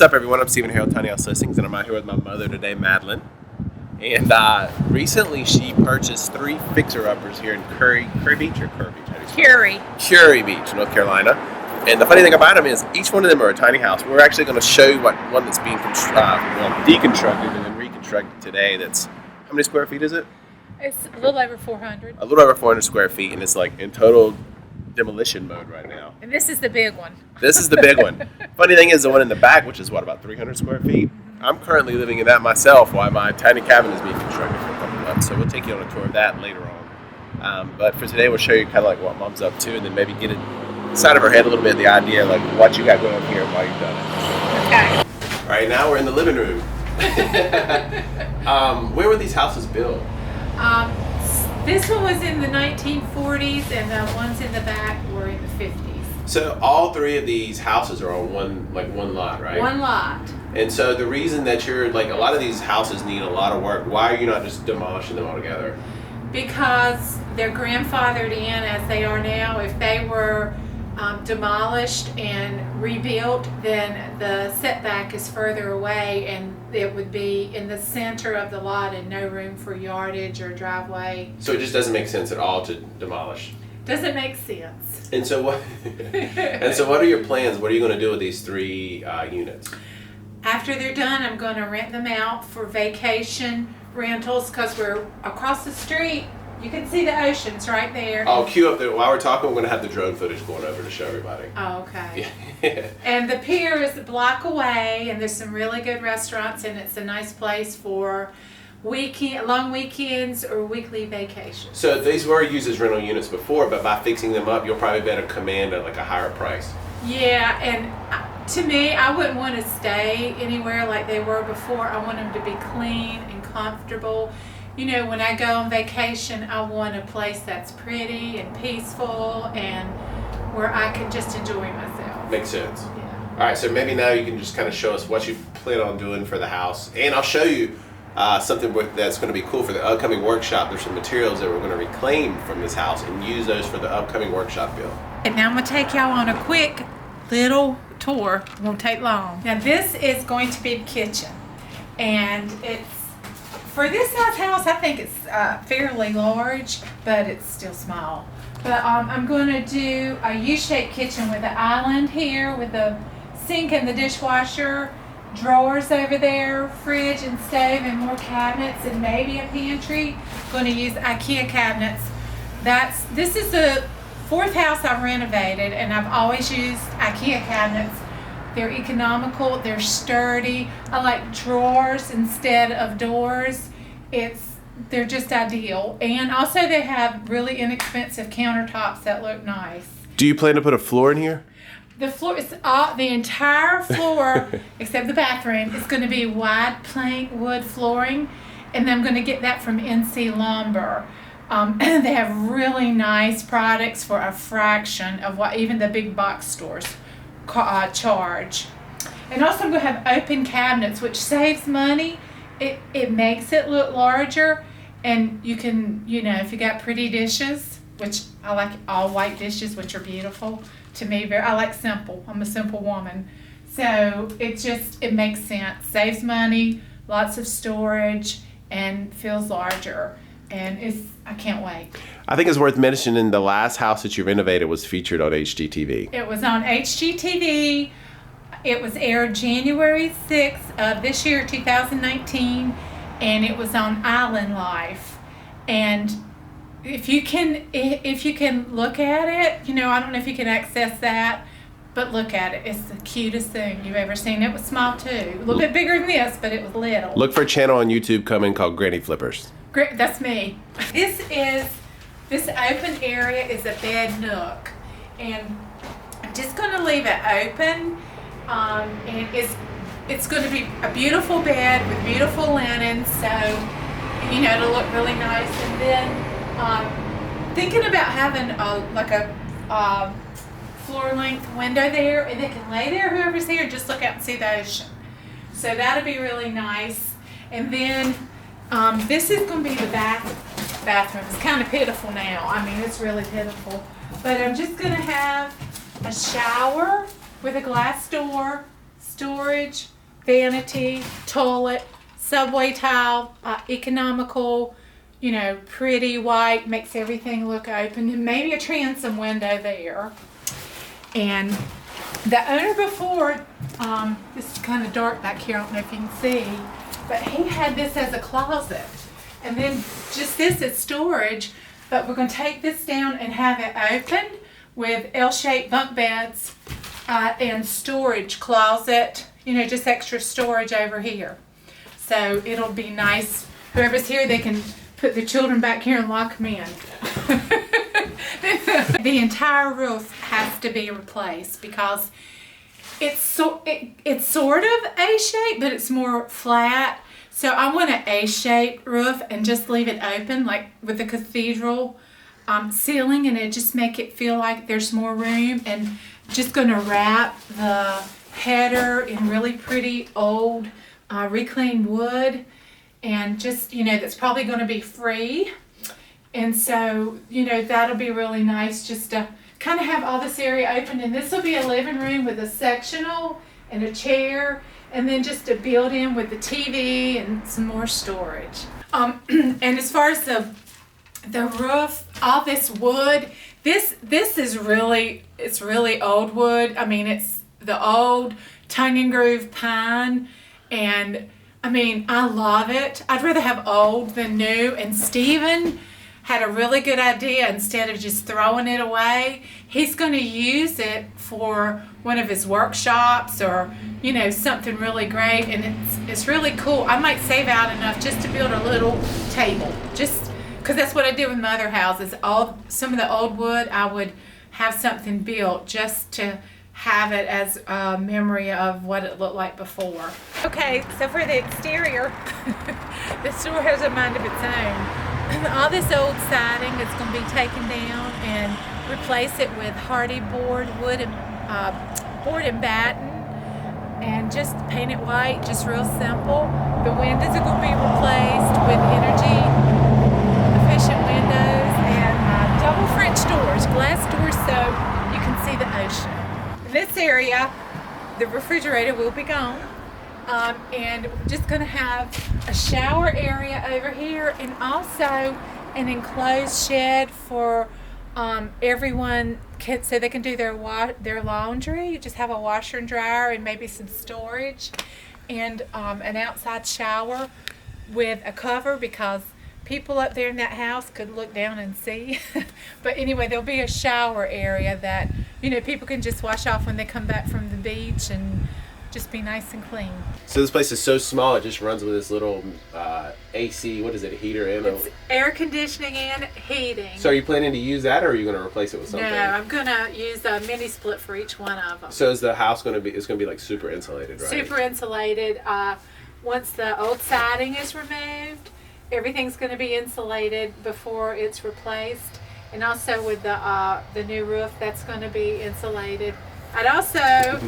up, everyone? I'm Stephen Harold, Tiny House Listings, and I'm out here with my mother today, Madeline. And recently she purchased 3 fixer-uppers here in Curry Beach, or Curry Beach? Curry Beach, North Carolina. And the funny thing about them is each one of them are a tiny house. We're actually going to show you one that's being deconstructed and then reconstructed today. That's, how many square feet is it? It's a little over 400. A little over 400 square feet, and it's like in total demolition mode right now. And this is the big one. This is the big one. Funny thing is the one in the back, which is about 300 square feet. I'm currently living in that myself while my tiny cabin is being constructed for a couple of months. So we'll take you on a tour of that later on. But for today, we'll show you kind of like what Mom's up to, and then maybe get inside of her head a little bit the idea like what you got going on here and why you've done it. Okay. All right, now we're in the living room. Where were these houses built? This one was in the 1940s, and the ones in the back were in the 50s. So all 3 of these houses are on one lot, right? One lot. And so the reason that you're like, a lot of these houses need a lot of work. Why are you not just demolishing them altogether? Because they're grandfathered in as they are now. If they were demolished and rebuilt, then the setback is further away, and it would be in the center of the lot and no room for yardage or driveway. So it just doesn't make sense at all to demolish. Doesn't make sense. And so what? And so what are your plans? What are you going to do with these 3 units? After they're done, I'm going to rent them out for vacation rentals, because we're across the street. You can see the oceans right there. I'll queue up there. While we're talking, we're going to have the drone footage going over to show everybody. Oh, okay. Yeah. And the pier is a block away, and there's some really good restaurants, and it's a nice place for long weekends or weekly vacations. So these were used as rental units before, but by fixing them up, you'll probably be able to command a higher price. Yeah, and to me, I wouldn't want to stay anywhere like they were before. I want them to be clean and comfortable. You know, when I go on vacation, I want a place that's pretty and peaceful and where I can just enjoy myself. Makes sense. Yeah. All right, so maybe now you can just kind of show us what you plan on doing for the house. And I'll show you something that's going to be cool for the upcoming workshop. There's some materials that we're going to reclaim from this house and use those for the upcoming workshop build. And now I'm going to take y'all on a quick little tour. It won't take long. Now this is going to be the kitchen. And it's, for this size house, I think it's fairly large, but it's still small. But I'm going to do a U-shaped kitchen with an island here with the sink and the dishwasher, drawers over there, fridge and stove, and more cabinets, and maybe a pantry. I'm going to use IKEA cabinets. This is the 4th house I've renovated, and I've always used IKEA cabinets. They're economical, they're sturdy. I like drawers instead of doors. They're just ideal. And also they have really inexpensive countertops that look nice. Do you plan to put a floor in here? The floor is the entire floor except the bathroom is going to be wide plank wood flooring, and I'm going to get that from NC Lumber. They have really nice products for a fraction of what even the big box stores charge. And also I'm going to have open cabinets, which saves money. It makes it look larger, and you can, if you got pretty dishes, which I like all white dishes, which are beautiful to me. I like simple. I'm a simple woman. So it makes sense. Saves money, lots of storage, and feels larger. And I can't wait. I think it's worth mentioning the last house that you renovated was featured on HGTV. It was on HGTV. It was aired January 6th of this year, 2019, and it was on Island Life. And if you can look at it, I don't know if you can access that, but look at it. It's the cutest thing you've ever seen. It was small too, a little bit bigger than this, but it was little. Look for a channel on YouTube coming called Granny Flippers. That's me. This open area is a bed nook, and I'm just going to leave it open. And it's going to be a beautiful bed with beautiful linen, so it'll look really nice. And then thinking about having a floor length window there, and they can lay there, whoever's here, just look out and see the ocean. So that'll be really nice. And then this is going to be the bathroom. It's kind of pitiful now. I mean, it's really pitiful. But I'm just going to have a shower with a glass door, storage, vanity, toilet, subway tile, economical, you know, pretty white, makes everything look open, and maybe a transom window there. And the owner before, this is kind of dark back here, I don't know if you can see, but he had this as a closet. And then just this as storage, but we're going to take this down and have it opened with L-shaped bunk beds and storage closet, you know, just extra storage over here. So it'll be nice. Whoever's here, they can put the children back here and lock them in. The entire roof has to be replaced because it's sort of A-shaped, but it's more flat. So I want an A-shaped roof and just leave it open, like with the cathedral ceiling, and it just make it feel like there's more room. And just going to wrap the header in really pretty old reclaimed wood, and just, you know, that's probably going to be free. And so, you know, that'll be really nice just to kind of have all this area open. And this will be a living room with a sectional and a chair, and then just a built-in with the TV and some more storage. And as far as the roof, all this wood, this is really, it's really old wood. I mean, it's the old tongue and groove pine, and I mean, I love it. I'd rather have old than new. And Stephen had a really good idea. Instead of just throwing it away, he's going to use it for one of his workshops, or, you know, something really great. And it's really cool. I might save out enough just to build a little table, just because that's what I did with my other houses. Some of the old wood, I would have something built just to have it as a memory of what it looked like before. Okay, so for the exterior, the store has a mind of its own. All this old siding is going to be taken down and replace it with hardy board, wood and board and batten, and just paint it white, just real simple. The windows are going to be replaced with energy efficient windows and double French doors, glass doors, so you can see the ocean. This area, the refrigerator will be gone, and we're just going to have a shower area over here, and also an enclosed shed for everyone, so they can do their laundry. You just have a washer and dryer and maybe some storage, and an outside shower with a cover, because people up there in that house could look down and see. But anyway, there'll be a shower area that, you know, people can just wash off when they come back from the beach and just be nice and clean. So this place is so small, it just runs with this little AC, what is it, a heater and it's air conditioning and heating. So are you planning to use that, or are you going to replace it with something? No, I'm going to use a mini split for each one of them. So is the house going to be, it's going to be like super insulated, right? Super insulated. Once the old siding is removed, everything's going to be insulated before it's replaced, and also with the new roof, that's going to be insulated. I'd also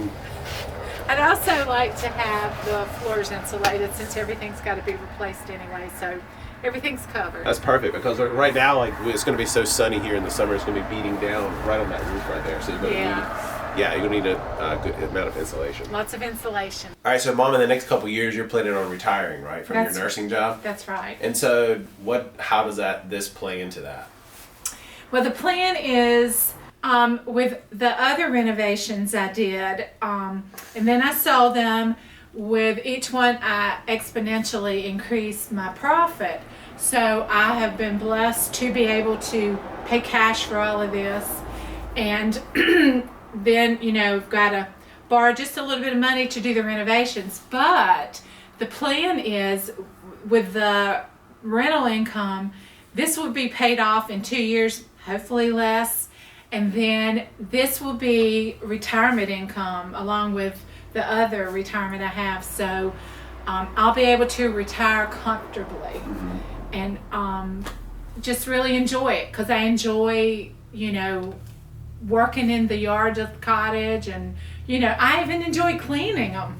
like to have the floors insulated, since everything's got to be replaced anyway, so everything's covered. That's perfect, because right now, like, it's going to be so sunny here in the summer, it's going to be beating down right on that roof right there. So you're going to need a good amount of insulation. Lots of insulation. All right, so Mom, in the next couple of years, you're planning on retiring, right, from your nursing job? That's right. And so, how does this play into that? Well, the plan is, with the other renovations I did, and then I sold them, with each one I exponentially increased my profit. So I have been blessed to be able to pay cash for all of this, and then, you know, got to borrow just a little bit of money to do the renovations. But the plan is, with the rental income, this will be paid off in 2 years, hopefully less, and then this will be retirement income along with the other retirement I have. So I'll be able to retire comfortably, and just really enjoy it, because I enjoy, you know, working in the yard of the cottage, and, you know, I even enjoy cleaning them.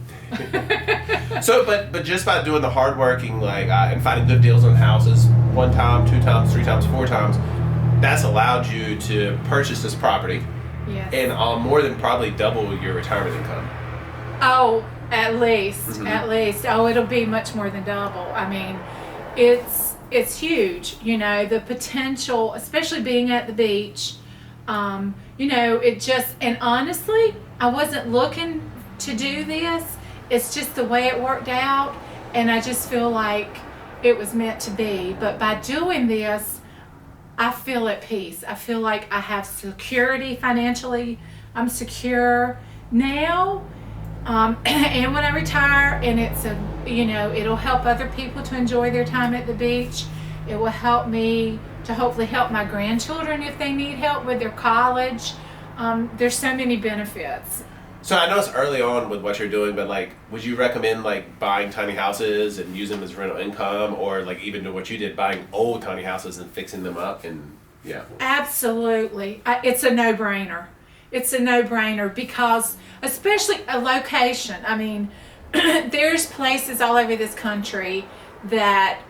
So, but just by doing the hard working, like, and finding good deals on houses 1 time, 2 times, 3 times, 4 times, that's allowed you to purchase this property. Yes. And more than probably double your retirement income. Oh, At least, at least. Oh, it'll be much more than double. I mean, it's huge. You know, the potential, especially being at the beach. You know, it just, and honestly, I wasn't looking to do this. It's just the way it worked out, and I just feel like it was meant to be. But by doing this, I feel at peace. I feel like I have security financially. I'm secure now. And when I retire, and it's a, you know, it'll help other people to enjoy their time at the beach. It will help me to hopefully help my grandchildren if they need help with their college. There's so many benefits. So I know it's early on with what you're doing, but like, would you recommend like buying tiny houses and using them as rental income, or like even do what you did, buying old tiny houses and fixing them up? And yeah. Absolutely. It's a no-brainer. It's a no-brainer because, especially a location. I mean, there's places all over this country that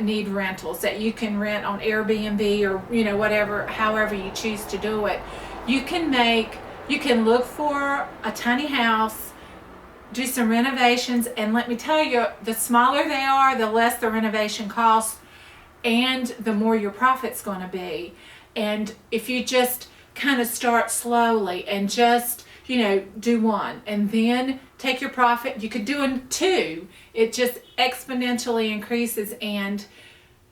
need rentals that you can rent on Airbnb or, you know, whatever, however you choose to do it. You can look for a tiny house, do some renovations, and let me tell you, the smaller they are, the less the renovation costs, and the more your profit's going to be. And if you just kind of start slowly and just, you know, do one and then take your profit, you could do two. It just exponentially increases, and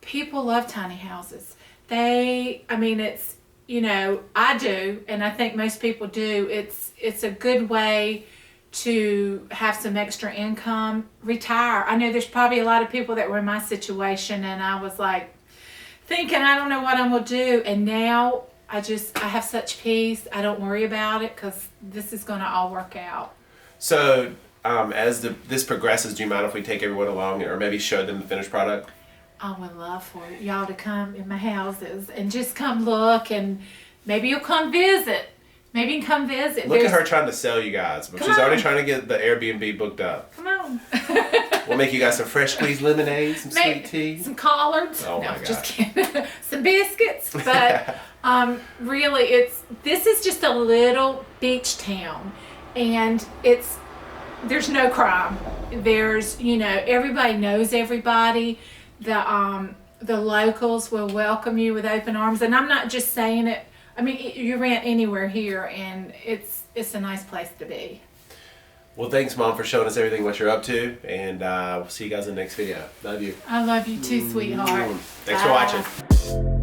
people love tiny houses. I mean, it's, you know, I do, and I think most people do. It's a good way to have some extra income, retire. I know there's probably a lot of people that were in my situation, and I was like thinking, I don't know what I'm gonna do, and now I have such peace. I don't worry about it because this is gonna all work out. So as this progresses, do you mind if we take everyone along or maybe show them the finished product? I would love for y'all to come in my houses and just come look, and maybe you'll come visit. Maybe you can come visit. Look at her trying to sell you guys, but she's already trying to get the Airbnb booked up. Come on. We'll make you guys some fresh squeezed lemonade, some sweet tea. Some collards. Oh no, my God. Just kidding. Some biscuits. But really, this is just a little beach town, and there's no crime. There's, you know, everybody knows everybody. The locals will welcome you with open arms, and I'm not just saying it. I mean, you rent anywhere here, and it's a nice place to be. Well, thanks, Mom, for showing us everything what you're up to, and we'll see you guys in the next video. Love you. I love you too, sweetheart. Thanks for watching.